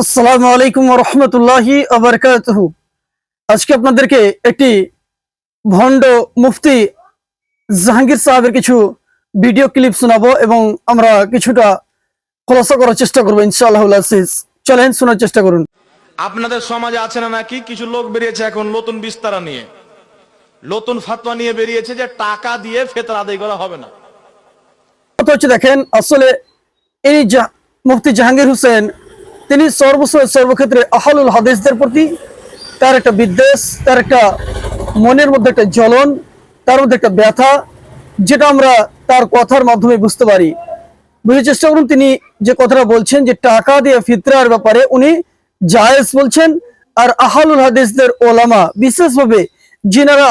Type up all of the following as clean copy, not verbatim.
আসসালামু আলাইকুম ওয়া রাহমাতুল্লাহি ওয়া বারাকাতুহু। আজকে আপনাদেরকে একটি ভণ্ড মুফতি জাহাঙ্গীর সাহেবের কিছু ভিডিও ক্লিপ শোনাবো এবং আমরা কিছুটা খোলাসা করার চেষ্টা করবো ইনশাআল্লাহুল আজিজ। চলেন শোনার চেষ্টা করুন। আপনাদের সমাজে আছে না নাকি কিছু লোক বেরিয়েছে এখন নতুন বিস্তারা নিয়ে, নতুন ফাতোয়া নিয়ে বেরিয়েছে যে টাকা দিয়ে ফিতরা আদায় করা হবে না। কথা হচ্ছে দেখেন, আসলে এই মুফতি জাহাঙ্গীর হোসেন তিনি সর্বক্ষেত্রে আহলুল হাদিসদের প্রতি তার একটা বিদ্বেষ, তার একটা মনের মধ্যে একটা জ্বলন, তার মধ্যে একটা ব্যথা, যেটা আমরা তার কথার মাধ্যমে বুঝতে পারি। বুঝার চেষ্টা করুন, তিনি যে কথাটা বলছেন যে টাকা দিয়ে ফিতরার ব্যাপারে উনি জায়েজ বলছেন। আর আহলুল হাদিসদের ওলামা, বিশেষভাবে যিনারা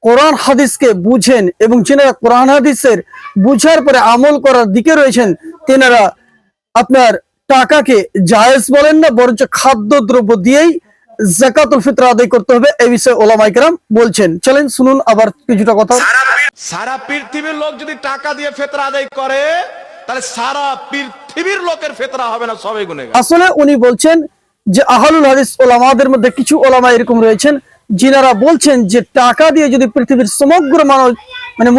কোরআন হাদিসকে বুঝেন এবং যিনারা কোরআন হাদিসের বুঝার পরে আমল করার দিকে রয়েছেন, তেনারা আপনার টাকাকে জায়েজ বলেন না, বরঞ্চ খাদ্যদ্রব্য দিয়েই যাকাতুল ফিতর আদায় করতে হবে, এই বিষয়ে ওলামায়ে কেরাম বলছেন। চলেন শুনুন আবার কিছুটা কথা। সারা পৃথিবীর লোক যদি টাকা দিয়ে ফিতরা আদায় করে তাহলে সারা পৃথিবীর লোকের ফিতরা হবে না, সবাই গুনেগার। আসলে উনি বলছেন যে আহলুল হাদিস ওলামাদের মধ্যে কিছু ওলামা এরকম রয়েছেন যিনারা বলছেন যে টাকা দিয়ে যদি পৃথিবীর সমগ্র মানব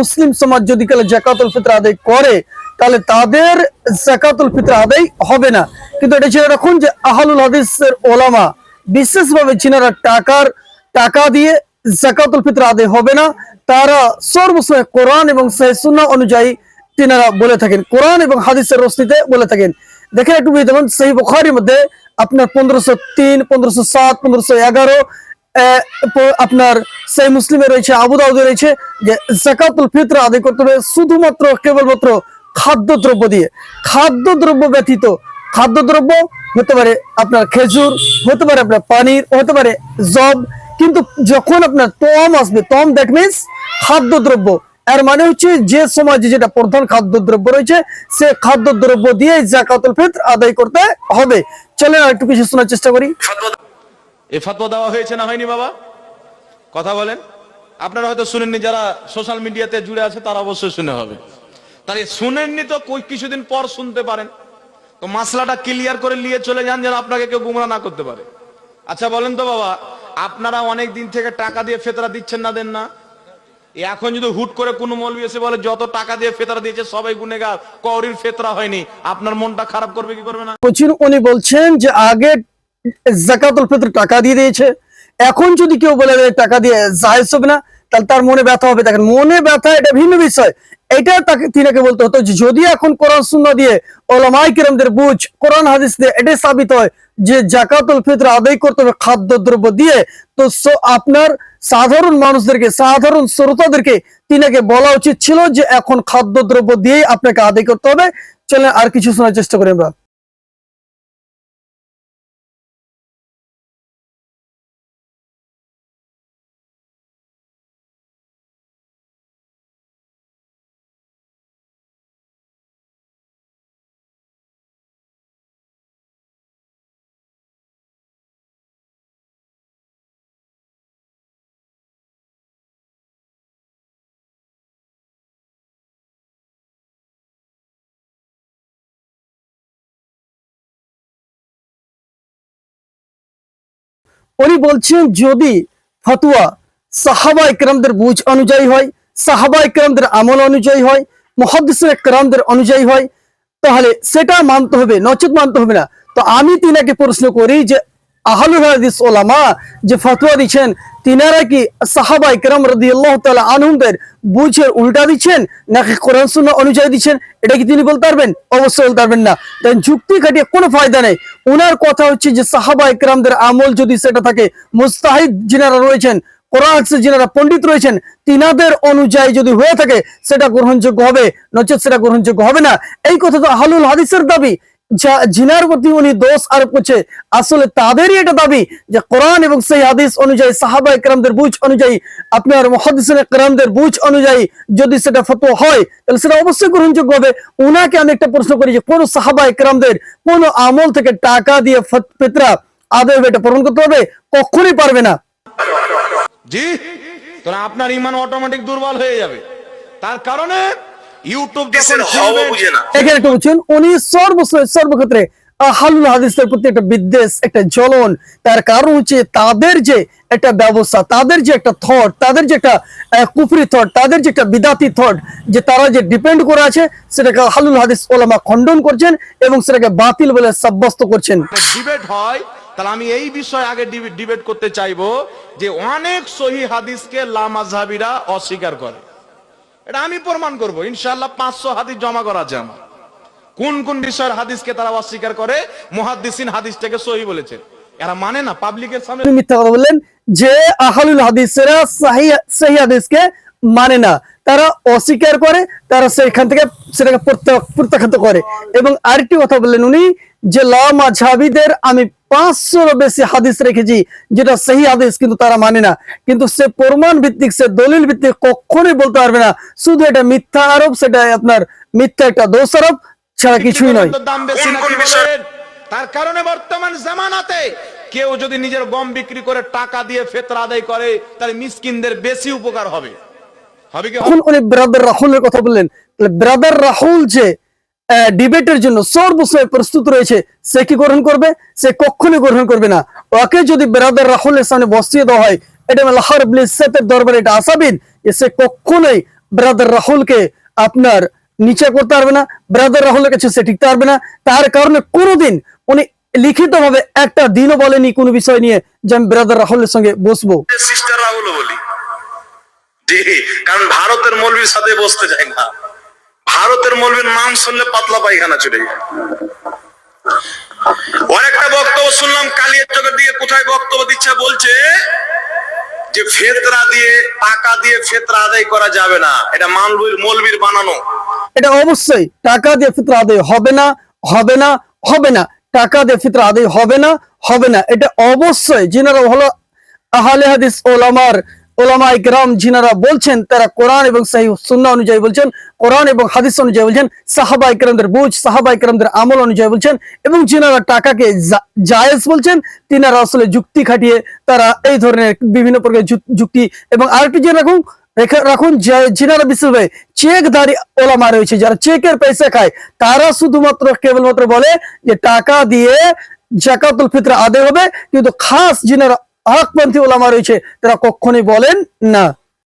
মুসলিম সমাজ যদি কালে যাকাতুল ফিতর আদায় করে তাহলে তাদের যাকাতুল ফিতর আদায় হবে না। কিন্তু এটা জেনে রাখুন যে আহলুল হাদিসের ওলামা, বিশেষভাবে যিনারা টাকা দিয়ে যাকাতুল ফিতর আদায় হবে না, তারা সর্বসময় কোরআন এবং সহিহ সুন্নাহ অনুযায়ী তিনারা বলে থাকেন, কোরআন এবং হাদিসের রশ্মিতে বলে থাকেন। দেখেন একটু দেখুন, সহিহ বুখারীর মধ্যে আপনার 1503, 1507, 1511, আপনার সহিহ মুসলিমে রয়েছে, আবু দাউদে রয়েছে যে যাকাতুল ফিতর আদায় করতে হবে শুধুমাত্র কেবলমাত্র খাদ্যদ্রব্য দিয়ে। খাদ্যদ্রব্য ব্যতীত, খাদ্যদ্রব্য হতে পারে আপনার খেজুর, হতে পারে আপনার পানির, হতে পারে জব, কিন্তু যখন আপনার তম আসবে, তম দ্যাট মিনস খাদ্যদ্রব্য, এর মানে হচ্ছে যে সমাজে যেটা প্রধান খাদ্যদ্রব্য রয়েছে সে খাদ্যদ্রব্য দিয়ে যাকাতুল ফিতর আদায় করতে হবে। চলেন আর একটু কিছু শোনার চেষ্টা করি। এই ফাতোয়া দেওয়া হয়েছে না হয়নি বাবা? কথা বলেন। আপনারা হয়তো শুনেননি, যারা সোশ্যাল মিডিয়াতে জুড়ে আছে তারা অবশ্যই শুনে হবে। তাহলে শুনেননি তো কিছুদিন পর শুনতে পারেন, তো মাসলাটা ক্লিয়ার করে নিয়ে চলে যান যেন আপনাকে কেউ গুমরা না করতে পারে। আচ্ছা বলেন তো বাবা, আপনারা অনেক দিন থেকে টাকা দিয়ে ফিতরা দিচ্ছেন না, দেন না? এখন যদি হুট করে কোনো মৌলবি এসে বলে যত টাকা দিয়ে ফিতরা দিয়েছে সবাই গুনেগার, কওরির ফিতরা হয়নি, আপনার মনটা খারাপ করবে কি করবে না? উনি বলছেন যে আগে যাকাতুল ফিতর টাকা দিয়ে দিয়েছে, এখন যদি কেউ বলে টাকা দিয়ে জায়েজ হবে না তাহলে তার মনে ব্যথা হবে। দেখেন, মনে ব্যথা এটা ভিন্ন বিষয়। এটা তিনাকে বলতে হতো যে যদি এখন কোরআন সুন্নাহ দিয়ে উলামায়ে কেরামদের বুঝ, কোরআন হাদিস দিয়ে এটা সাবিত হয় যে যাকাতুল ফিতর আদায় করতে হবে খাদ্যদ্রব্য দিয়ে, তো আপনার সাধারণ মানুষদেরকে, সাধারণ শ্রোতাদেরকে তিনাকে বলা উচিত ছিল যে এখন খাদ্যদ্রব্য দিয়েই আপনাকে আদায় করতে হবে। চলেন আর কিছু শোনার চেষ্টা করি আমরা। উনি বলছেন যদি ফতোয়া সাহাবায়ে কেরামদের বুঝ অনুযায়ী হয়, সাহাবায়ে কেরামদের আমল অনুযায়ী হয়, মুহাদ্দিসিনে কেরামদের অনুযায়ী হয়, তাহলে সেটা মানতে হবে, নচেত মানতে হবে না। তো আমি তিনাকে প্রশ্ন করি যে আহলুল হাদিস ওলামা যে ফতোয়া দিচ্ছেন, তিনারা কি সাহাবায়ে কেরাম রাদিয়াল্লাহু তাআলা আনহুদের বুঝের উল্টা দিচ্ছেন নাকি কোরআন সুন্নাহ অনুযায়ী দিচ্ছেন? এটা কি তিনি বলতে পারবেন? অবশ্যই বলতে পারবেন না। তাই যুক্তি খাটিয়ে কোনো ফায়দা নেই। ওনার কথা হচ্ছে যে সাহাবায়ে কেরামদের আমল যদি সেটা থাকে, মুজতাহিদ যিনারা রয়েছেন, কোরআন হাদিসের যিনারা পণ্ডিত রয়েছেন, তিনাদের অনুযায়ী যদি হয়ে থাকে সেটা গ্রহণযোগ্য হবে, নচেত সেটা গ্রহণযোগ্য হবে না। এই কথা তো আহলুল হাদিসের দাবি। জিনার প্রতি উনি দোষ আরোপ করছে, আসলে তাদেরই এটা দাবি যে কোরআন এবং সেই হাদিস অনুযায়ী, সাহাবায়ে কেরামদের বুঝ অনুযায়ী, আপনার মুহাদ্দিসিনে কেরামদের বুঝ অনুযায়ী যদি সেটা ফতোয়া হয় তাহলে সেটা অবশ্যই গ্রহণযোগ্য হবে। উনাকে আমি একটা প্রশ্ন করি যে কোন সাহাবায়ে কেরামদের কোন আমল থেকে টাকা দিয়ে ফিতরা আদায় হবে এটা প্রমাণ করতে হবে? কখনোই পারবে না। জি, তো আপনার ঈমান অটোমেটিক দুর্বল হয়ে যাবে। তার কারণে ইউটিউব যখন খুলবেন, এখানে একটা বলছেন উনি সর্বক্ষেত্রে আহলুল হাদিসের প্রতি একটা বিদ্বেষ, একটা জ্বলন। তার কারণ হচ্ছে তাদের যে একটা ব্যবস্থা, তাদের যে একটা থট, তাদের যে একটা কুফরি থট, তাদের যে একটা বিদাতি থট, যে তারা যে ডিপেন্ড করে আছে, সেটাকে আহলুল হাদিস ওলামা খণ্ডন করছেন এবং সেটাকে বাতিল বলে সাব্যস্ত করছেন। ডিবেট হয়, তাহলে আমি এই বিষয়ে আগে ডিবেট করতে চাইবো যে অনেক সহি হাদিসকে লামাযহাবীরা অস্বীকার করে। এটা আমি প্রমাণ করব ইনশাআল্লাহ। 500 হাদিস জমা করা আছে আমার। কোন কোন বিষয়ের হাদিসকে তারা অস্বীকার করে, মুহাদ্দিসিন হাদিসটাকে সহি বলেছে, এরা মানে না, পাবলিকের সামনে মিথ্যা কথা বললেন যে আহলুল হাদিসেরা সহি হাদিসকে মানে না, তারা অস্বীকার করে, তারা সেখান থেকে সেটাকে প্রত্যাখ্যাত করে। এবং আরেকটি কথা বললেন উনি যে লামাযহাবীদের আমি 500 বেশি হাদিস রেখেছি যেটা সহি হাদিস, কিন্তু তারা মানে না। কিন্তু সে প্রমাণ ভিত্তিক, সে দলিল ভিত্তিক কখনোই বলতে পারবে না। শুধু এটা মিথ্যা আরোপ, সেটা আপনার মিথ্যা একটা দোষারোপ ছাড়া কিছুই নয়। দাম বেশি নাকি বলেন? তার কারণে বর্তমান জামানাতে কেউ যদি নিজের গম বিক্রি করে টাকা দিয়ে ফিতরা আদায় করে, তাহলে মিসকিনদের বেশি উপকার হবে। হবে কি? এখন উনি ব্রাদার রাহুলের কথা বললেন, ব্রাদার রাহুল যে ডিবেটের জন্য সর্বসময় প্রস্তুত রয়েছে, সে কি গ্রহণ করবে? সে কখনোই গ্রহণ করবে না। ওকে যদি ব্রাদার রাহুলের সামনে বসিয়ে দেওয়া হয়, এটা লাহোর ইজ্জতের দরবারে এটা আসাবিন যে সে কখনোই ব্রাদার রাহুলকে আপনার নিচে করতে পারবে না, ব্রাদার রাহুলের কাছে সে টিকতে পারবে না। তার কারণে কোনোদিন উনি লিখিত ভাবে একটা দিনও বলেনি কোনো বিষয় নিয়ে যে আমি ব্রাদার রাহুলের সঙ্গে বসবো। সিস্টার রাহুল বলি, কারণ ভারতের মৌলবীর সাথে বসতে চাই না। ভারতের মৌলবীর নাম শুনলে পাতলা পায়খানা চলে যায়। অনেকটা বক্তব্য শুনলাম কালিয়ার চোখের দিকে, কোথায় বক্তব্য দিচ্ছে, বলছে যে ফিতরা দিয়ে, টাকা দিয়ে ফিতরা আদায় করা যাবে না, এটা মৌলবীর বানানো। এটা অবশ্যই টাকা দিয়ে ফিতরা আদায় হবে না, হবে না, হবে না। টাকা দিয়ে ফিতরা আদায় হবে না, হবে না। এটা অবশ্যই যিনারা হলো আহলে হাদিস ওলামা ইকরাম যিনারা বলছেন, তারা কোরআন এবং সহিহ সুন্নাহ অনুযায়ী বলছেন, কোরআন এবং হাদিস অনুযায়ী বলছেন, সাহাবা ইকরামদের বুঝ, সাহাবা ইকরামদের আমল অনুযায়ী বলছেন। এবং যিনারা টাকাকে জায়েজ বলছেন, তিনারা আসলে যুক্তি খাটিয়ে তারা এই ধরনের বিভিন্ন প্রকার যুক্তি। এবং আরেকটি যে রাখুন যিনারা বিশেষভাবে চেকধারী ওলামা রয়েছে, যারা চেকের পয়সা খায়, তারা শুধুমাত্র কেবলমাত্র বলে যে টাকা দিয়ে যাকাতুল ফিতরা আদায় হবে, কিন্তু খাস যিনারা হকপন্থী ওলামা রয়েছে তারা কখনোই বলেন না।